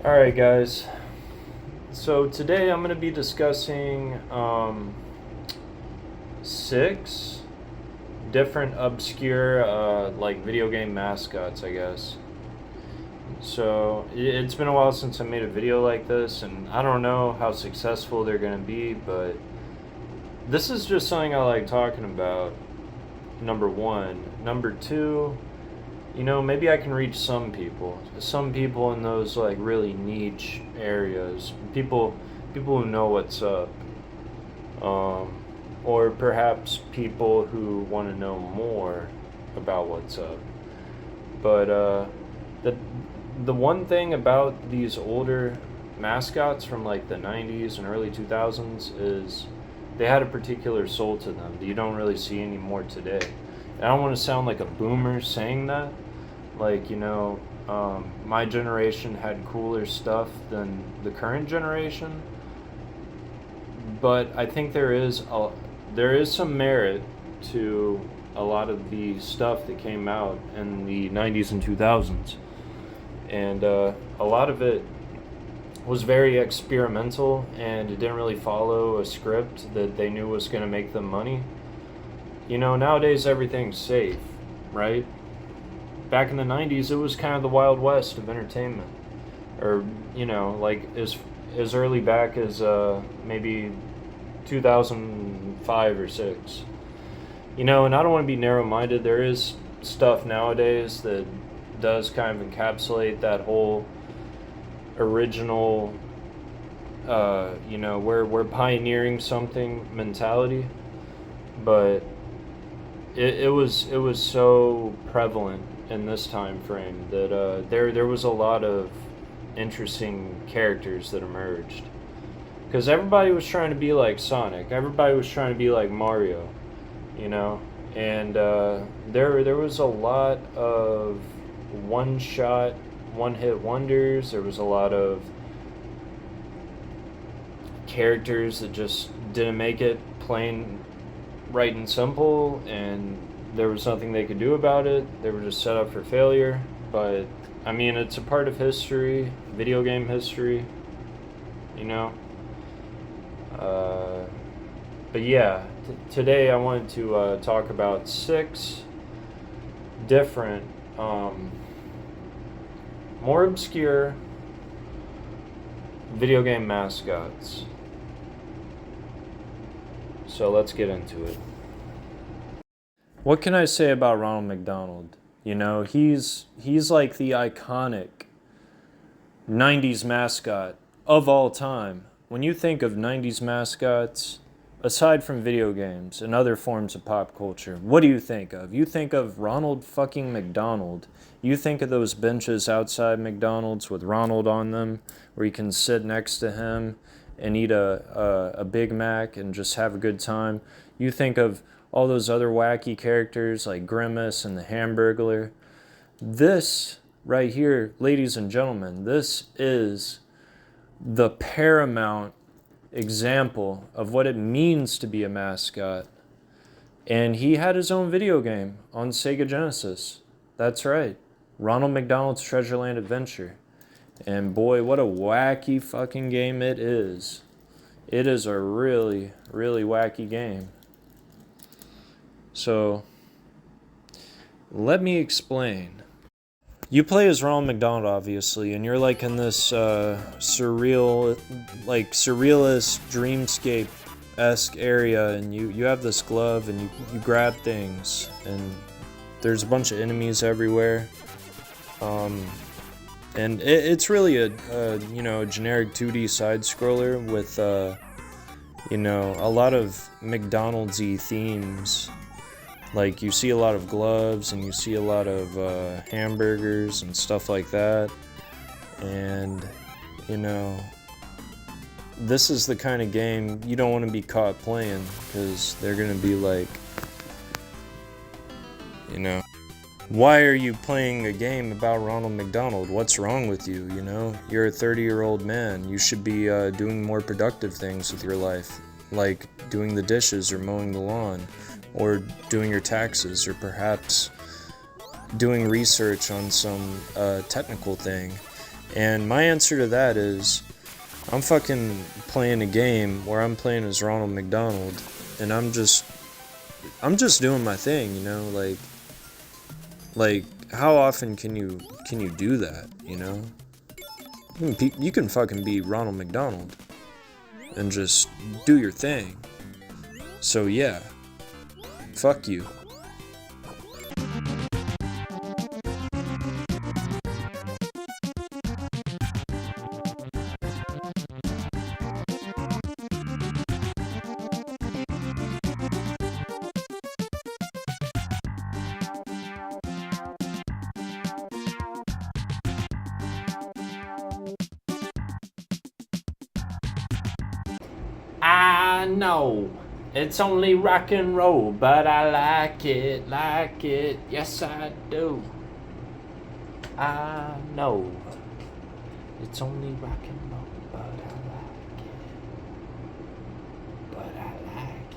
Alright, guys. So today I'm going to be discussing six different obscure like video game mascots, I guess. So it's been a while since I made a video like this, and I don't know how successful they're going to be, but this is just something I like talking about. Number one. Number two, maybe I can reach some people. Some people in those like really niche areas. People who know what's up. Um, or perhaps people who want to know more about what's up. But the the one thing about these older mascots from like the 90s and early 2000s is they had a particular soul to them that you don't really see anymore today. And I don't want to sound like a boomer saying that. Like, my generation had cooler stuff than the current generation, but I think there is some merit to a lot of the stuff that came out in the 90s and 2000s. And a lot of it was very experimental, and it didn't really follow a script that they knew was going to make them money. Nowadays everything's safe, right? Back in the 90s, it was kind of the Wild West of entertainment. Or, like as early back as maybe 2005 or 6. And I don't want to be narrow-minded. There is stuff nowadays that does kind of encapsulate that whole original, we're pioneering something mentality. But it was so prevalent in this time frame that there was a lot of interesting characters that emerged, because everybody was trying to be like Sonic, everybody was trying to be like Mario, and there was a lot of one shot, one hit wonders. There was a lot of characters that just didn't make it, plain right and simple, and there was nothing they could do about it. They were just set up for failure. But I mean, it's a part of history, video game history, you know. Uh, but yeah, today I wanted to talk about six different, more obscure video game mascots. So let's get into it. What can I say about Ronald McDonald? He's like the iconic 90s mascot of all time. When you think of 90s mascots, aside from video games and other forms of pop culture, what do you think of? You think of Ronald fucking McDonald. You think of those benches outside McDonald's with Ronald on them, where you can sit next to him and eat a Big Mac and just have a good time. You think of all those other wacky characters like Grimace and the Hamburglar. This right here, ladies and gentlemen, this is the paramount example of what it means to be a mascot. And he had his own video game on Sega Genesis. That's right. Ronald McDonald's Treasureland Adventure. And boy, what a wacky fucking game it is. It is a really, really wacky game. So, let me explain. You play as Ronald McDonald, obviously, and you're like in this surrealist, dreamscape-esque area, and you have this glove, and you grab things, and there's a bunch of enemies everywhere. And it's really a generic 2D side scroller with a lot of McDonald's-y themes. Like, you see a lot of gloves, and you see a lot of hamburgers and stuff like that. And, this is the kind of game you don't want to be caught playing, because they're going to be like, why are you playing a game about Ronald McDonald? What's wrong with you, You're a 30-year-old man. You should be doing more productive things with your life, like doing the dishes or mowing the lawn, or doing your taxes, or perhaps doing research on some technical thing. And my answer to that is I'm fucking playing a game where I'm playing as Ronald McDonald, and I'm just doing my thing, you know, like how often can you do that, you know? You can fucking be Ronald McDonald and just do your thing. So yeah, fuck you. I know it's only rock and roll, but I like it, yes I do. I know it's only rock and roll, but I like it, but I like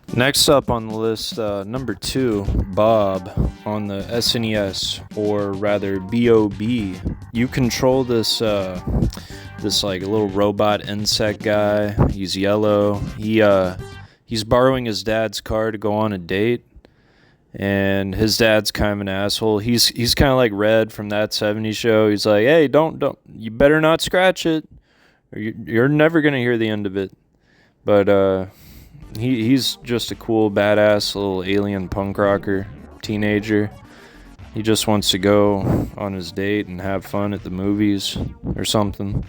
it. Next up on the list, number 2, Bob on the SNES, or rather B.O.B. You control this like little robot insect guy. He's yellow. He's borrowing his dad's car to go on a date, and his dad's kind of an asshole. He's kind of like Red from That 70s Show. He's like, hey, don't you better not scratch it, or you're never gonna hear the end of it. But he's just a cool, badass little alien punk rocker teenager. He just wants to go on his date and have fun at the movies or something.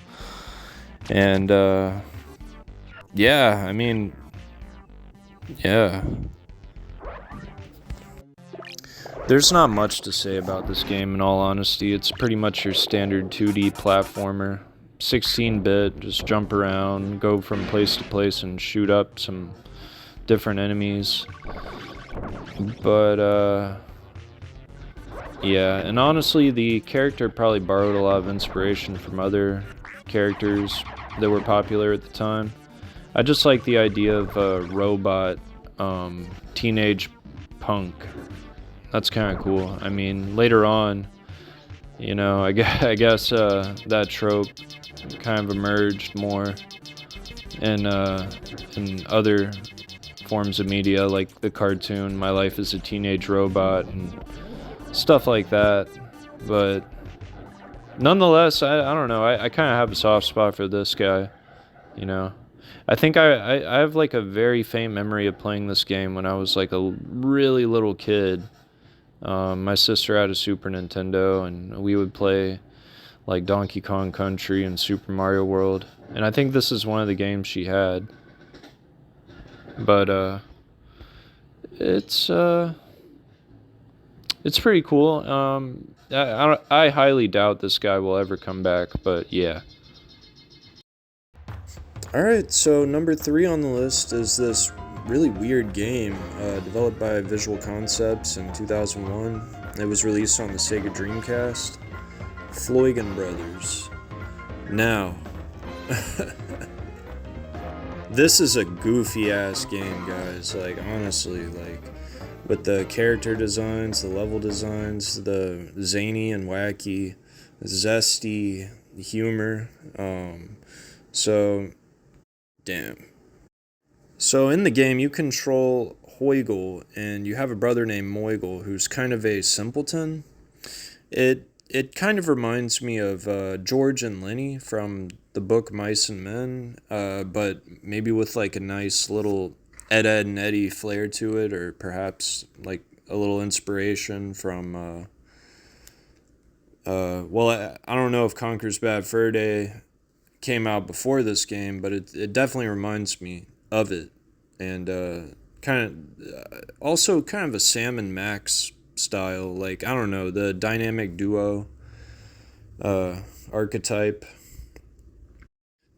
And yeah, I mean, yeah. There's not much to say about this game, in all honesty. It's pretty much your standard 2D platformer. 16-bit, just jump around, go from place to place, and shoot up some different enemies. But yeah, and honestly, the character probably borrowed a lot of inspiration from other characters that were popular at the time. I just like the idea of a robot teenage punk. That's kind of cool. I mean, later on, you know, I guess that trope kind of emerged more in other forms of media, like the cartoon My Life as a Teenage Robot and stuff like that. But nonetheless, I don't know. I kind of have a soft spot for this guy, you know. I think I have like a very faint memory of playing this game when I was like a really little kid. My sister had a Super Nintendo, and we would play like Donkey Kong Country and Super Mario World. And I think this is one of the games she had. But it's pretty cool. I highly doubt this guy will ever come back, but yeah. Alright, so number 3 on the list is this really weird game developed by Visual Concepts in 2001. It was released on the Sega Dreamcast. Floygan Brothers. Now, this is a goofy ass game, guys. Like, honestly, like, with the character designs, the level designs, the zany and wacky, zesty humor. So, damn. So in the game, you control Hoigel, and you have a brother named Moigel, who's kind of a simpleton. It kind of reminds me of George and Lenny from the book Mice and Men, but maybe with like a nice little Ed and Eddie flair to it, or perhaps like a little inspiration from. Well, I don't know if Conker's Bad Fur Day came out before this game, but it definitely reminds me of it, and also kind of a Sam and Max style, like, I don't know, the dynamic duo archetype.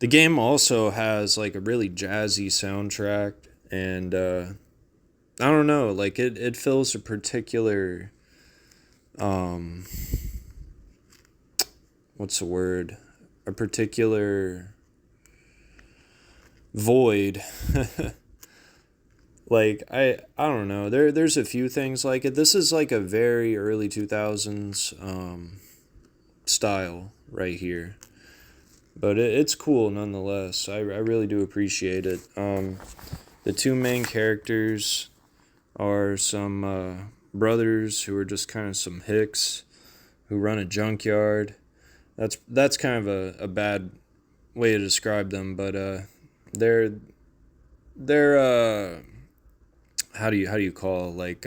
The game also has like a really jazzy soundtrack, and I don't know, like it fills a particular what's the word? A particular void Like I don't know. There's a few things like it. This is like a very early 2000s style right here. But it's cool nonetheless. I really do appreciate it. The two main characters are some brothers who are just kind of some hicks who run a junkyard. That's kind of a bad way to describe them, but they're they're how do you call, like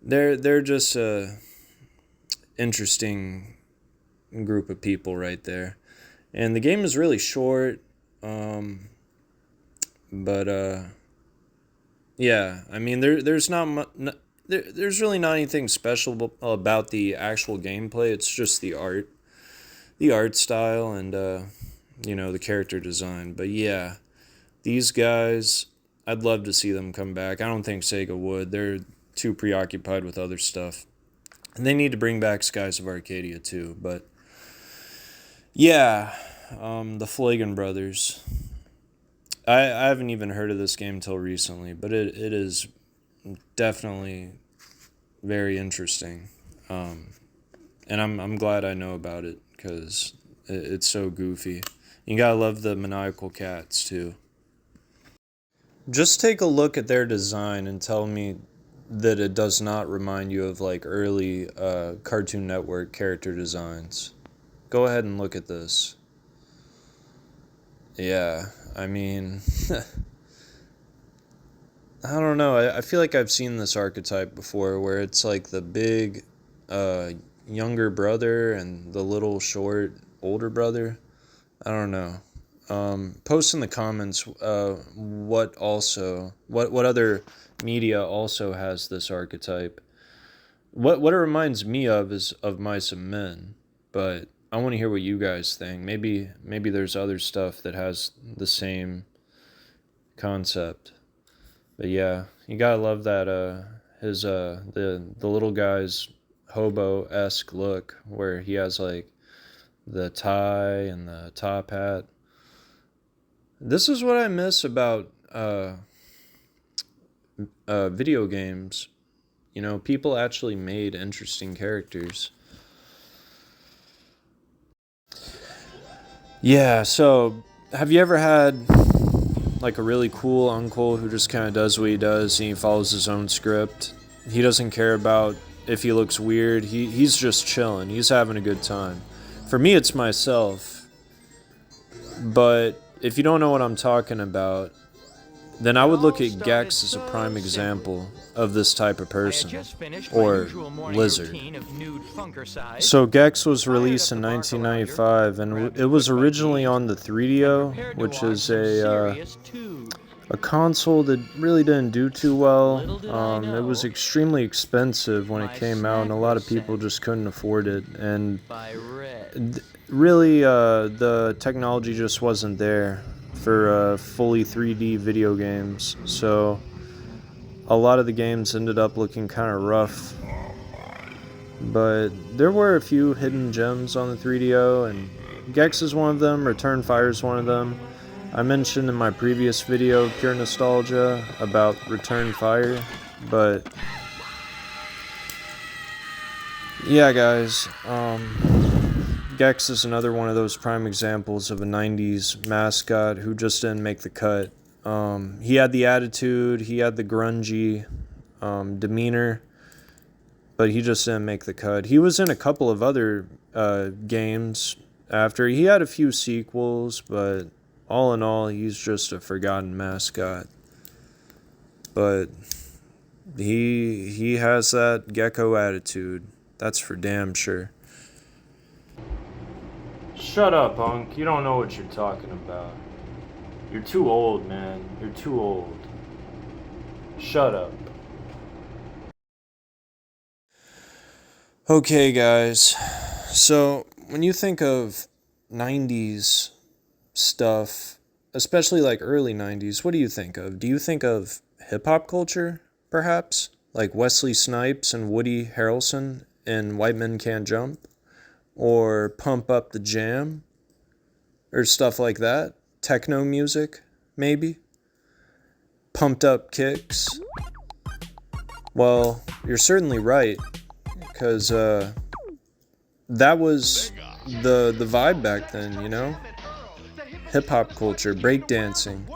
they're just a interesting group of people right there. And the game is really short, um, but yeah, I mean there's not there's really not anything special about the actual gameplay. It's just the art style, and the character design. But yeah, these guys, I'd love to see them come back. I don't think Sega would. They're too preoccupied with other stuff. And they need to bring back Skies of Arcadia too. But yeah, the Flagon brothers. I haven't even heard of this game until recently, but it is definitely very interesting. Um, and I'm glad I know about it because it's so goofy. You gotta love the maniacal cats too. Just take a look at their design and tell me that it does not remind you of like early Cartoon Network character designs. Go ahead and look at this. Yeah, I mean, I don't know. I feel like I've seen this archetype before where it's like the big uh, younger brother and the little short older brother. I don't know. Post in the comments what other media also has this archetype. What it reminds me of is of Mice and Men, but I want to hear what you guys think. Maybe there's other stuff that has the same concept. But yeah, you gotta love that his the little guy's hobo-esque look where he has like the tie and the top hat. This is what I miss about video games. People actually made interesting characters. Yeah, so have you ever had like a really cool uncle who just kind of does what he does and he follows his own script? He doesn't care about if he looks weird. He's just chilling. He's having a good time. For me, it's myself. But if you don't know what I'm talking about, then I would look at Gex as a prime example of this type of person, or lizard. So Gex was released in 1995, and it was originally on the 3DO, which is a console that really didn't do too well. It was extremely expensive when it came out, and a lot of people just couldn't afford it. And really, the technology just wasn't there for fully 3D video games. So a lot of the games ended up looking kind of rough. But there were a few hidden gems on the 3DO, and Gex is one of them, Return Fire is one of them. I mentioned in my previous video, Pure Nostalgia, about Return Fire, but yeah, guys, Gex is another one of those prime examples of a 90s mascot who just didn't make the cut. He had the attitude, he had the grungy demeanor, but he just didn't make the cut. He was in a couple of other games after. He had a few sequels, but all in all, he's just a forgotten mascot. But he has that gecko attitude. That's for damn sure. Shut up, Unc. You don't know what you're talking about. You're too old, man. You're too old. Shut up. Okay, guys. So, when you think of 90s stuff, especially like early 90s, what do you think of? Do you think of hip hop culture, perhaps? Like Wesley Snipes and Woody Harrelson in White Men Can't Jump? Or Pump Up the Jam? Or stuff like that? Techno music, maybe? pumped up kicks. Well, you're certainly right, because that was the vibe back then, you know? Hip hop culture, breakdancing,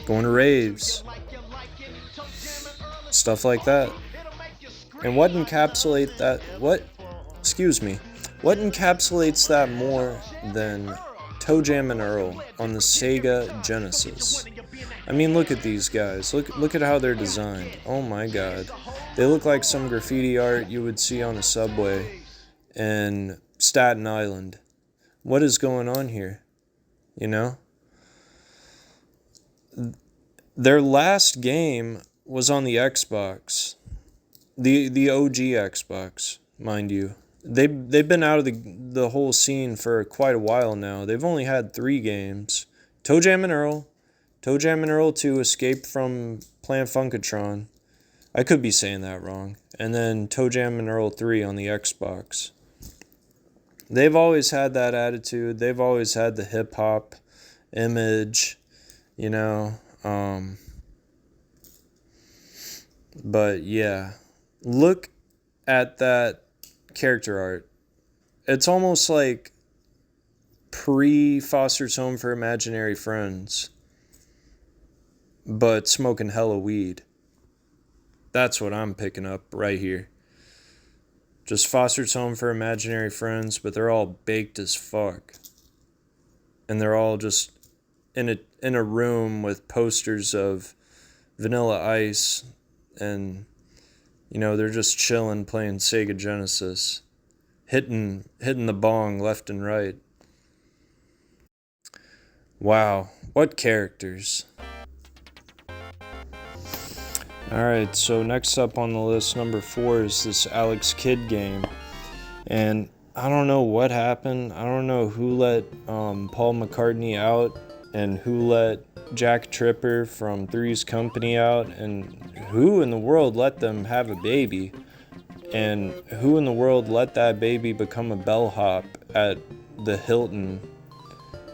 going to raves, stuff like that. And what encapsulates that more than Toe Jam and Earl on the Sega Genesis? I mean, look at these guys. Look at how they're designed. Oh my god. They look like some graffiti art you would see on a subway in Staten Island. What is going on here? You know? Their last game was on the Xbox. The OG Xbox, mind you. They've been out of the whole scene for quite a while now. They've only had 3 games. Toe Jam and Earl 2, Escape from Planet Funkatron. I could be saying that wrong. And then Toe Jam and Earl 3 on the Xbox. They've always had that attitude. They've always had the hip hop image, you know. But yeah, look at that character art. It's almost like pre-Foster's Home for Imaginary Friends, but smoking hella weed. That's what I'm picking up right here. Just Foster's Home for Imaginary Friends, but they're all baked as fuck. And they're all just in a room with posters of Vanilla Ice, and you know, they're just chilling playing Sega Genesis, hitting the bong left and right. Wow, what characters. Alright, so next up on the list, number 4, is this Alex Kidd game. And I don't know what happened. I don't know who let Paul McCartney out and who let Jack Tripper from Three's Company out, and who in the world let them have a baby, and who in the world let that baby become a bellhop at the Hilton.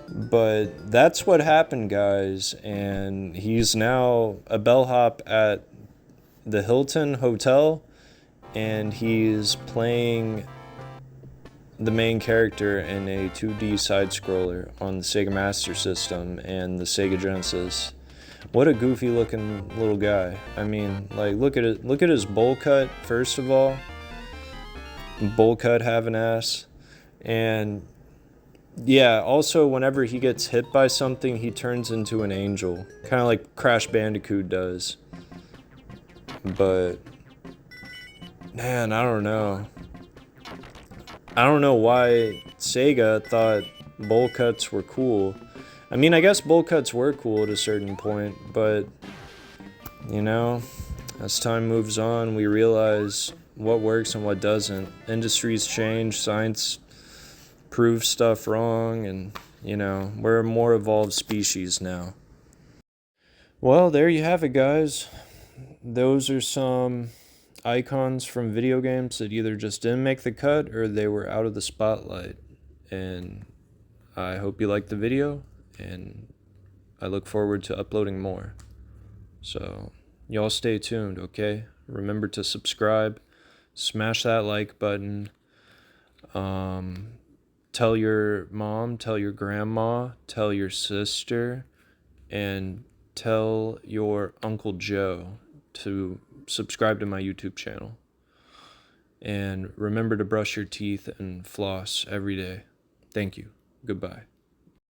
But that's what happened, guys, and he's now a bellhop at the Hilton Hotel, and he's playing the main character in a 2D side-scroller on the Sega Master System and the Sega Genesis. What a goofy looking little guy. I mean, like, look at it. Look at his bowl cut, first of all. Bowl cut have an ass. And yeah, also whenever he gets hit by something, he turns into an angel. Kind of like Crash Bandicoot does. But man, I don't know. I don't know why Sega thought bowl cuts were cool. I mean, I guess bowl cuts were cool at a certain point, but, you know, as time moves on, we realize what works and what doesn't. Industries change, science proves stuff wrong, and, you know, we're a more evolved species now. Well, there you have it, guys. Those are some icons from video games that either just didn't make the cut or they were out of the spotlight. And I hope you liked the video, and I look forward to uploading more. So y'all stay tuned, okay? Remember to subscribe, smash that like button, tell your mom, tell your grandma, tell your sister, and tell your Uncle Joe to subscribe to my YouTube channel. And remember to brush your teeth and floss every day. Thank you. Goodbye.